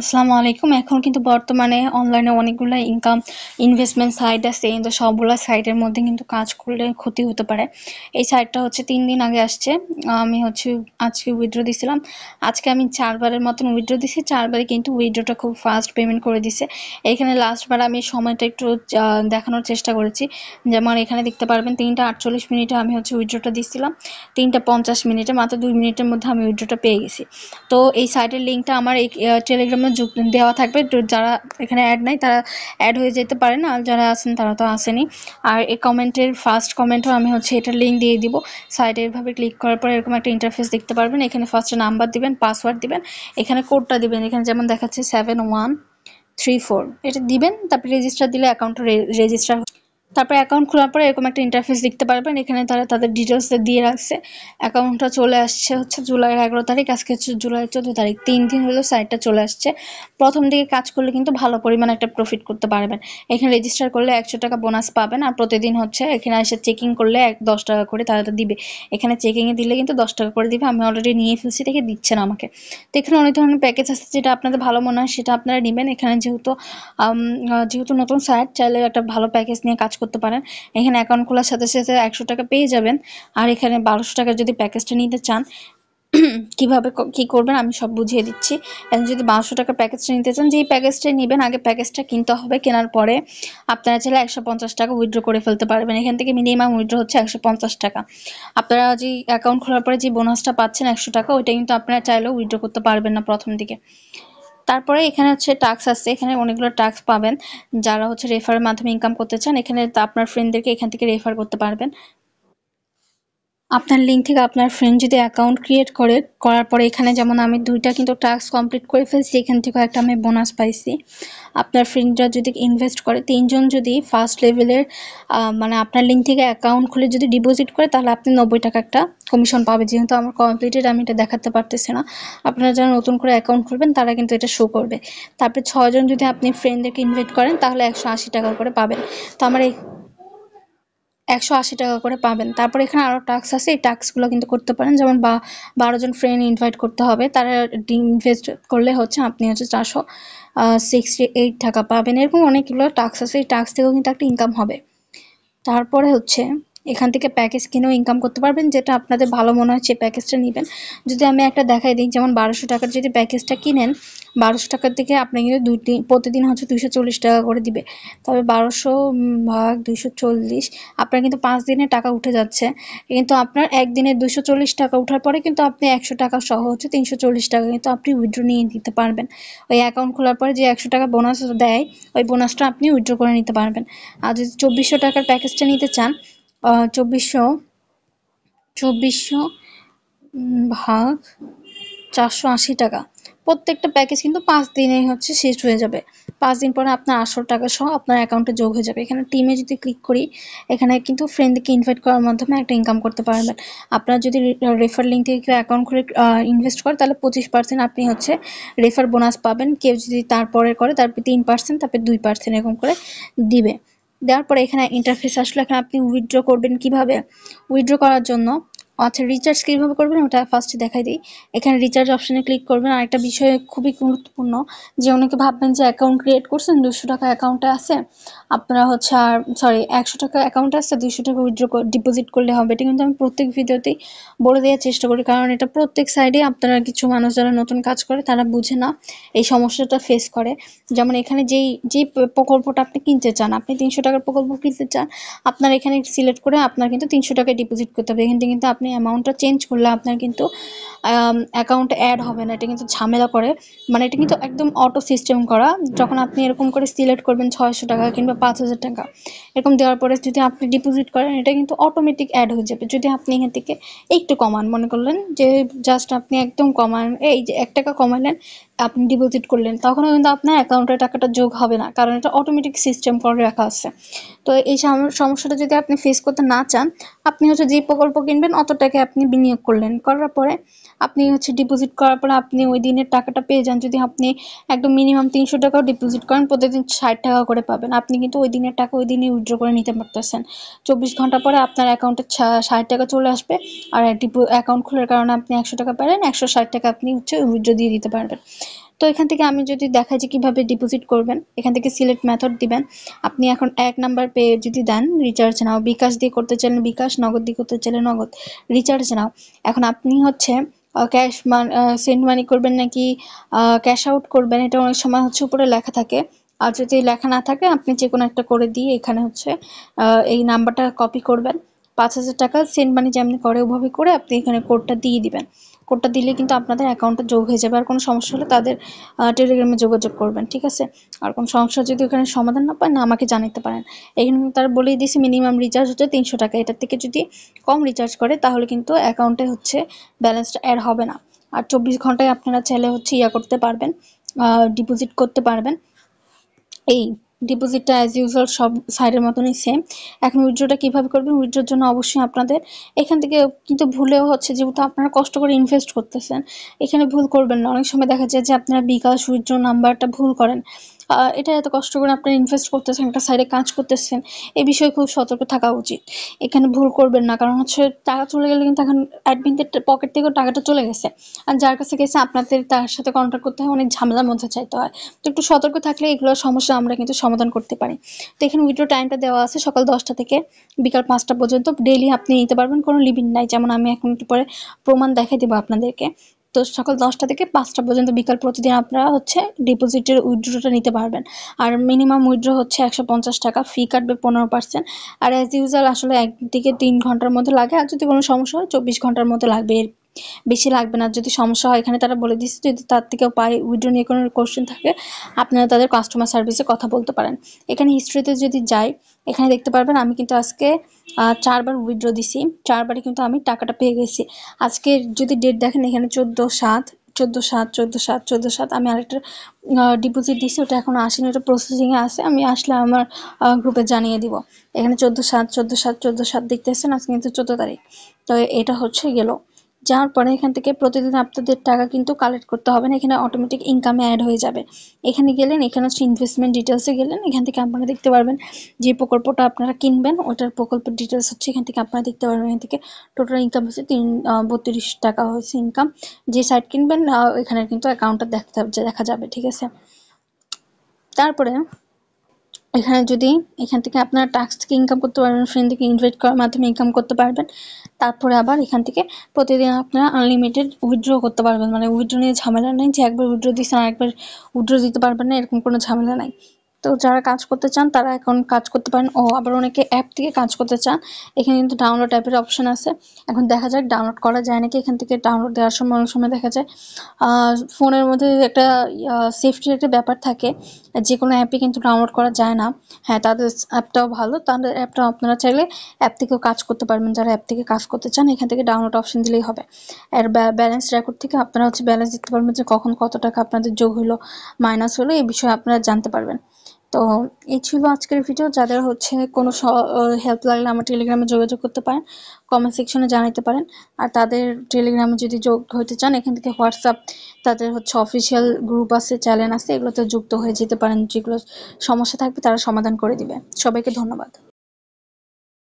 আসসালামু আলাইকুম। এখন কিন্তু বর্তমানে অনলাইনে অনেকগুলা ইনভেস্টমেন্ট সাইট আছে, কিন্তু সবগুলা সাইটের মধ্যে কিন্তু কাজ করলে ক্ষতি হতে পারে। এই সাইটটা হচ্ছে 3 দিন আগে আসছে। আমি হচ্ছে আজকে উইথড্র দিছিলাম। আজকে আমি 4 বারের মতন উইথড্র দিছি। 4 বারে কিন্তু উইথড্রটা খুব ফাস্ট পেমেন্ট করে দিছে। এখানে লাস্ট বার আমি সময়টা একটু দেখানোর চেষ্টা করেছি। যেমন এখানে দেখতে পারবেন 3টা 48 মিনিটে আমি হচ্ছে উইথড্রটা দিছিলাম। 3টা 50 মিনিটে, মাত্র 2 মিনিটের মধ্যে আমি উইথড্রটা পেয়ে গেছি। তো এই সাইটের লিঙ্কটা আমার এই টেলিগ্রামে দেওয়া থাকবে। তো যারা এখানে অ্যাড নাই তারা অ্যাড হয়ে যেতে পারেন, আর যারা আছেন তারা তো আসেনি। আর এই কমেন্টের ফার্স্ট কমেন্টও আমি হচ্ছে এটার লিঙ্ক দিয়ে দিব। সাইটে এভাবে ক্লিক করার পর এরকম একটা ইন্টারফেস দেখতে পারবেন। এখানে ফার্স্টে নাম্বার দিবেন, পাসওয়ার্ড দিবেন, এখানে কোডটা দিবেন। এখানে যেমন দেখাচ্ছে 7134, এটা দিবেন। তারপরে রেজিস্টার দিলে অ্যাকাউন্টটা রেজিস্টার। তারপরে অ্যাকাউন্ট খোলার পরে এরকম একটা ইন্টারফেস দেখতে পারবেন। এখানে তারা তাদের ডিটেলস দিয়ে রাখছে। অ্যাকাউন্টটা চলে আসছে হচ্ছে জুলাইয়ের 11 তারিখ, আজকে হচ্ছে জুলাইয়ের 14 তারিখ। 3 দিন হলো সাইটটা চলে আসছে। প্রথম দিকে কাজ করলে কিন্তু ভালো পরিমাণে একটা প্রফিট করতে পারবেন। এখানে রেজিস্টার করলে 100 টাকা বোনাস পাবেন, আর প্রতিদিন হচ্ছে এখানে এসে চেকিং করলে 10 টাকা করে তারা দিবে। এখানে চেকিংয়ে দিলে কিন্তু 10 টাকা করে দিবে। আমি অলরেডি নিয়ে ফেলছি, দেখে দিচ্ছে না আমাকে। তো এখানে অনেক ধরনের প্যাকেজ আছে, যেটা আপনাদের ভালো মনে হয় সেটা আপনারা নেবেন। এখানে যেহেতু নতুন সাইট, চাইলে একটা ভালো প্যাকেজ নিয়ে কাজ করতে পারেন। এখানে অ্যাকাউন্ট খোলার সাথে সাথে 100 টাকা পেয়ে যাবেন। আর এখানে 1200 টাকার যদি প্যাকেজটা নিতে চান, কিভাবে কি করবেন আমি সব বুঝিয়ে দিচ্ছি। এখন যদি 1200 টাকার প্যাকেজটা নিতে চান, যেই প্যাকেজটাই নেবেন আগে প্যাকেজটা কিনতে হবে। কেনার পরে আপনারা চাইলে 150 টাকা উইথড্র করে ফেলতে পারবেন। এখান থেকে মিনিমাম উইথড্র হচ্ছে 150 টাকা। আপনারা যে অ্যাকাউন্ট খোলার পরে যে বোনাসটা পাচ্ছেন 100 টাকা, ওইটা কিন্তু আপনারা চাইলেও উইথড্র করতে পারবেন না প্রথম দিকে। তারপরে এখানে হচ্ছে টাস্ক আছে, এখানে অনেকগুলো টাস্ক পাবেন। যারা হচ্ছে রেফারের মাধ্যমে ইনকাম করতে চান, এখানে আপনার ফ্রেন্ডদেরকে এখান থেকে রেফার করতে পারবেন। আপনার লিঙ্ক থেকে আপনার ফ্রেন্ড যদি অ্যাকাউন্ট ক্রিয়েট করার পরে এখানে যেমন আমি 2টা কিন্তু টাস্ক কমপ্লিট করে ফেলছি, এখান থেকে একটা আমি বোনাস পাইছি। আপনার ফ্রেন্ডরা যদি ইনভেস্ট করে, 3 জন যদি ফার্স্ট লেভেলের মানে আপনার লিঙ্ক থেকে অ্যাকাউন্ট খুলে যদি ডিপোজিট করে, তাহলে আপনি 90 টাকা একটা কমিশন পাবে। যেহেতু আমার কমপ্লিটেড, আমি এটা দেখাতে পারতেছি না। আপনারা যারা নতুন করে অ্যাকাউন্ট খুলবেন তারা কিন্তু এটা শো করবে। তারপরে 6 জন যদি আপনি ফ্রেন্ডদেরকে ইনভাইট করেন, তাহলে 180 টাকা করে পাবেন। তো আমার এই 180 টাকা করে পাবেন। তারপর এখানে আরো টাস্ক আছে, এই টাস্কগুলো কিন্তু করতে পারেন। যেমন 12 জন ফ্রেন্ড ইনভাইট করতে হবে, তারা ইনভেস্ট করলে হচ্ছে আপনি হচ্ছে 468 টাকা পাবেন। এরকম অনেকগুলো টাস্ক আছে, এই টাস্ক থেকেও কিন্তু একটা ইনকাম হবে। তারপরে হচ্ছে এখান থেকে প্যাকেজ কিনেও ইনকাম করতে পারবেন, যেটা আপনাদের ভালো মনে হয় সেই প্যাকেজটা নেবেন। যদি আমি একটা দেখাই দিই, যেমন 1200 টাকার যদি প্যাকেজটা কিনেন, 1200 টাকার থেকে আপনি কিন্তু প্রতিদিন হচ্ছে 240 টাকা করে দিবে। তবে 1200 ভাগ 240, আপনার কিন্তু 5 দিনে টাকা উঠে যাচ্ছে। কিন্তু আপনার একদিনে 240 টাকা উঠার পরে কিন্তু আপনি 100 টাকা সহ হচ্ছে 340 টাকা কিন্তু আপনি উইথড্র নিয়ে দিতে পারবেন। ওই অ্যাকাউন্ট খোলার পরে যে 100 টাকা বোনাস দেয়, ওই বোনাসটা আপনি উইথড্র করে নিতে পারবেন। আর যদি 2400 টাকার প্যাকেজটা নিতে চান, 2400 ভাগ 480 টাকা, প্রত্যেকটা প্যাকেজ কিন্তু 5 দিনেই হচ্ছে শেষ হয়ে যাবে। 5 দিন পরে আপনার 800 টাকা সহ আপনার অ্যাকাউন্টে যোগ হয়ে যাবে। এখানে টিমে যদি ক্লিক করি, এখানে কিন্তু ফ্রেন্ডকে ইনভাইট করার মাধ্যমে একটা ইনকাম করতে পারবেন। আপনার যদি রেফার লিঙ্ক থেকে কেউ অ্যাকাউন্ট খুলে ইনভেস্ট করে, তাহলে 25% আপনি হচ্ছে রেফার বোনাস পাবেন। কেউ যদি তারপরে করে, তারপর 3%, তারপর 2% এরকম করে দিবে। দেওয়ার পরে এখানে ইন্টারফেস আসলে এখানে আপনি উইথড্র করবেন কিভাবে। উইথড্র করার জন্য আচ্ছা, রিচার্জ কিভাবে করবেন ওটা ফার্স্টে দেখাই দিই। এখানে রিচার্জ অপশনে ক্লিক করবেন। আরেকটা বিষয় খুবই গুরুত্বপূর্ণ, যে অনেকে ভাববেন যে অ্যাকাউন্ট ক্রিয়েট করছেন, 200 টাকা অ্যাকাউন্টে আছে, আপনারা হচ্ছে আর সরি 100 টাকা অ্যাকাউন্টে আছে, 200 টাকা উইথড্র ডিপোজিট করলে হবে। এটা কিন্তু আমি প্রত্যেক ভিডিওতেই বলে দেওয়ার চেষ্টা করি, কারণ এটা প্রত্যেক সাইডে আপনারা কিছু মানুষ যারা নতুন কাজ করে তারা বুঝে না, এই সমস্যাটা ফেস করে। যেমন এখানে যেই প্রকল্পটা আপনি কিনতে চান, আপনি 300 টাকার প্রকল্প কিনতে চান, আপনার এখানে সিলেক্ট করে আপনার কিন্তু 300 টাকা ডিপোজিট করতে হবে। এখান থেকে কিন্তু আপনি অ্যামাউন্টটা চেঞ্জ করলে আপনার কিন্তু অ্যাকাউন্টে অ্যাড হবে না। এটা কিন্তু ঝামেলা করে, মানে এটা কিন্তু একদম অটো সিস্টেম করা। যখন আপনি এরকম করে সিলেক্ট করবেন 600 টাকা কিংবা 5000 টাকা, এরকম দেওয়ার পরে যদি আপনি ডিপোজিট করেন, এটা কিন্তু অটোমেটিক অ্যাড হয়ে যাবে। যদি আপনি এখান থেকে একটু কমান, মনে করলেন যে জাস্ট আপনি একদম কমান, এই যে 1 টাকা কমালেন, আপনি ডিপোজিট করলেন, তখনও কিন্তু আপনার অ্যাকাউন্টে টাকাটা যোগ হবে না, কারণ এটা অটোমেটিক সিস্টেম করে রাখা আছে। তো এই সমস্যাটা যদি আপনি ফেস করতে না চান, আপনি হচ্ছে যে প্রকল্প কিনবেন অত টাকা আপনি বিনিয়োগ করলেন, করার পরে আপনি হচ্ছে ডিপোজিট করার পরে আপনি ওই দিনের টাকাটা পেয়ে যান। যদি আপনি একদম মিনিমাম 300 টাকাও ডিপোজিট করেন, প্রতিদিন 60 টাকা করে পাবেন। আপনি কিন্তু ওই দিনের টাকা ওই দিনই উইথড্র করে নিতে পারতেছেন। 24 ঘন্টা পরে আপনার অ্যাকাউন্টে 60 টাকা চলে আসবে। আর অ্যাকাউন্ট খোলার কারণে আপনি 100 টাকা পেলেন, 160 টাকা আপনি হচ্ছে উইথড্র দিয়ে দিতে পারবেন। তো এখান থেকে আমি যদি দেখাই যে কিভাবে ডিপোজিট করবেন, এখান থেকে সিলেক্ট মেথড দিবেন। আপনি এখন 1 নাম্বার পে যদি দেন রিচার্জ নাও, বিকাশ দিয়ে করতে চাইলে বিকাশ, নগদ দিয়ে করতে চাইলে নগদ, রিচার্জ নাও। এখন আপনি হচ্ছে ক্যাশ সেন্ড মানি করবেন নাকি ক্যাশ আউট করবেন, এটা অনেক সময় হচ্ছে উপরে লেখা থাকে। আর যদি লেখা না থাকে আপনি যে কোনো একটা করে দিয়ে এখানে হচ্ছে এই নাম্বারটা কপি করবেন, 5,000 টাকা সেন্ড মানি যেমনি করে ওভাবে করে আপনি এখানে কোডটা দিয়ে দিবেন। কোডটা দিলে কিন্তু আপনাদের অ্যাকাউন্টে যোগ হয়ে যাবে। আর কোনো সমস্যা হলে তাদের টেলিগ্রামে যোগাযোগ করবেন, ঠিক আছে? আর কোনো সমস্যা যদি ওখানে সমাধান না পান, আমাকে জানাতে পারেন। এখানে তারা বলেই দিয়েছে মিনিমাম রিচার্জ হচ্ছে 300 টাকা। এটার থেকে যদি কম রিচার্জ করে তাহলে কিন্তু অ্যাকাউন্টে হচ্ছে ব্যালেন্সটা অ্যাড হবে না। আর 24 ঘন্টায় আপনারা চাইলে হচ্ছে করতে পারবেন, ডিপোজিট করতে পারবেন। এই ডিপোজিটটা অ্যাজ ইউজুয়াল সব সাইডের মতনই সেম। এখন উইথড্রটা কিভাবে করবেন? উইথড্রোর জন্য অবশ্যই আপনাদের এখান থেকে কিন্তু ভুলেও হচ্ছে, যেহেতু আপনারা কষ্ট করে ইনভেস্ট করতেছেন, এখানে ভুল করবেন না। অনেক সময় দেখা যায় যে আপনারা বিকাশ উইথড্র নাম্বারটা ভুল করেন। এটা এত কষ্ট করে আপনারা ইনভেস্ট করতেছেন, একটা সাইডে কাজ করতেছেন, এই বিষয়ে খুব সতর্ক থাকা উচিত। এখানে ভুল করবেন না, কারণ হচ্ছে টাকা চলে গেলে কিন্তু এখন অ্যাডমিনদের পকেট থেকেও টাকাটা চলে গেছে, আর যার কাছে গেছে আপনাদের তার সাথে কন্ট্যাক্ট করতে হয়, অনেক ঝামেলার মধ্যে চাইতে হয়। তো একটু সতর্ক থাকলে এগুলোর সমস্যা আমরা কিন্তু সমাধান করতে পারি। তো এখানে উইথড্র টাইমটা দেওয়া আছে সকাল 10টা থেকে বিকাল 5টা পর্যন্ত। ডেইলি আপনি নিতে পারবেন, কোনো লিমিট নাই। যেমন আমি এখন একটু পরে প্রমাণ দেখাই দেবো আপনাদেরকে। তো সকাল 10টা থেকে 5টা পর্যন্ত বিকাল প্রতিদিন আপনারা হচ্ছে ডিপোজিটের উইথড্রটা নিতে পারবেন। আর মিনিমাম উইথড্র হচ্ছে 150 টাকা, ফি কাটবে 15%। আর অ্যাজ ইউজুয়াল আসলে একদিকে 3 ঘন্টার মধ্যে লাগে, আর যদি কোনো সমস্যা হয় 24 ঘন্টার মধ্যে লাগবে, এর বেশি লাগবে না। যদি সমস্যা হয় এখানে তারা বলে দিচ্ছে, যদি তার থেকেও পাই উইথড্র নিয়ে কোনো কোশ্চেন থাকে আপনারা তাদের কাস্টমার সার্ভিসে কথা বলতে পারেন। এখানে হিস্ট্রিতে যদি যাই, এখানে দেখতে পারবেন আমি কিন্তু আজকে 4বার উইথড্র দিছি, 4বারই কিন্তু আমি টাকাটা পেয়ে গেছি। আজকে যদি ডেট দেখেন এখানে 14/7, 14/7, 14/7, 14/7 আমি আরেকটা ডিপোজিট দিছি, ওটা এখনো আসেনি, ওটা প্রসেসিংয়ে আছে। আমি আসলে আমার গ্রুপে জানিয়ে দিব। এখানে 14/7, 14/7, 14/7 দেখতেছেন, আজকে কিন্তু 14 তারিখ। তো এটা হচ্ছে গেল। যাওয়ার পরে এখান থেকে প্রতিদিন আপনাদের টাকা কিন্তু কালেক্ট করতে হবে না, এখানে অটোমেটিক ইনকামে অ্যাড হয়ে যাবে। এখানে গেলেন, এখানে হচ্ছে ইনভেস্টমেন্ট ডিটেলসে গেলেন, এখান থেকে আপনারা দেখতে পারবেন যে প্রকল্পটা আপনারা কিনবেন ওটার প্রকল্পের ডিটেলস হচ্ছে এখান থেকে আপনারা দেখতে পারবেন। এখান থেকে টোটাল ইনকাম হচ্ছে 32 টাকা হয়েছে ইনকাম। যে সাইট কিনবেন এখানে কিন্তু অ্যাকাউন্টটা দেখা যাবে, ঠিক আছে? তারপরে এখানে যদি এখান থেকে আপনারা টাস্ক থেকে ইনকাম করতে পারবেন, ফ্রেন্ড থেকে ইনভাইট করার মাধ্যমে ইনকাম করতে পারবেন। তারপরে আবার এখান থেকে প্রতিদিন আপনারা আনলিমিটেড উইথড্র করতে পারবেন, মানে উইথড্র নিয়ে ঝামেলা নেই যে একবার উইথড্র দিচ্ছেন আরেকবার উইথড্র দিতে পারবেন না, এরকম কোনো ঝামেলা নাই। তো যারা কাজ করতে চান তারা এখন কাজ করতে পারেন। আবার অনেকে অ্যাপ থেকে কাজ করতে চান, এখানে কিন্তু ডাউনলোড অ্যাপের অপশন আছে। এখন দেখা যাক ডাউনলোড করা যায় নাকি। এখান থেকে ডাউনলোড দেওয়ার সময় অনেক সময় দেখা যায় ফোনের মধ্যে একটা সেফটির একটা ব্যাপার থাকে, যে কোনো অ্যাপই কিন্তু ডাউনলোড করা যায় না। হ্যাঁ, তাদের অ্যাপটাও ভালো, তাদের অ্যাপটা আপনারা চাইলে অ্যাপ থেকেও কাজ করতে পারবেন। যারা অ্যাপ থেকে কাজ করতে চান এখান থেকে ডাউনলোড অপশন দিলেই হবে। আর ব্যালেন্স রেকর্ড থেকে আপনারা হচ্ছে ব্যালেন্স দেখতে পারবেন যে কখন কত টাকা আপনাদের যোগ হলো, মাইনাস হলো, এই বিষয়ে আপনারা জানতে পারবেন। তো এই ছিল আজকের ভিডিও। যাদের হচ্ছে কোনো হেল্প লাগলে আমার টেলিগ্রামে যোগাযোগ করতে পারেন, কমেন্ট সেকশনে জানাতে পারেন। আর তাদের টেলিগ্রামে যদি যোগ হতে চান এখান থেকে হোয়াটসঅ্যাপ তাদের হচ্ছে অফিসিয়াল গ্রুপ আছে, চ্যানেল আছে, এগুলোতে যুক্ত হয়ে যেতে পারেন। যেগুলো সমস্যা থাকবে তারা সমাধান করে দিবে। সবাইকে ধন্যবাদ।